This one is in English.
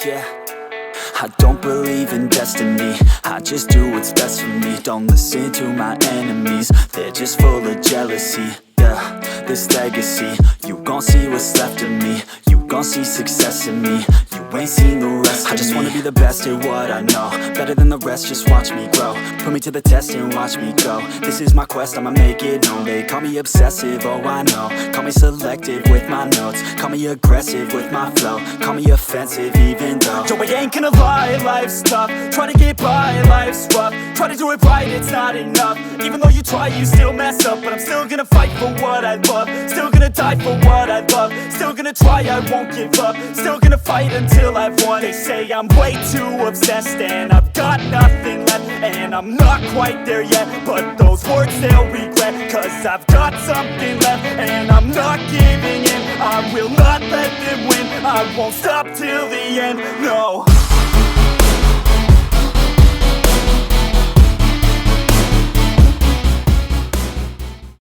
yeah. I don't believe in destiny, I just do what's best for me. Don't listen to my enemies, they're just full of jealousy. Yeah, this legacy, you gon' see what's left of me. You gon' see success in me, you ain't seen the rest of me. I just wanna be the best at what I know, better than the rest, just watch me grow. Put me to the test and watch me go. This is my quest, I'ma make it known. They call me obsessive, oh I know. Call me selective with my notes, call me aggressive with my flow. Call me offensive even though Joe, I ain't gonna lie, life's tough. Try to get by, life's rough. Try to do it right, it's not enough. Even though you try, you still mess up. But I'm still gonna fight for what I love, still gonna die for what I love. Still gonna try, I won't give up. Still gonna fight until I've won. They say I'm way too obsessed and I've got nothing left, and I'm not quite there yet, but those words they'll regret. Cause I've got something left and I'm not giving in. I will not let them win, I won't stop till the end, no.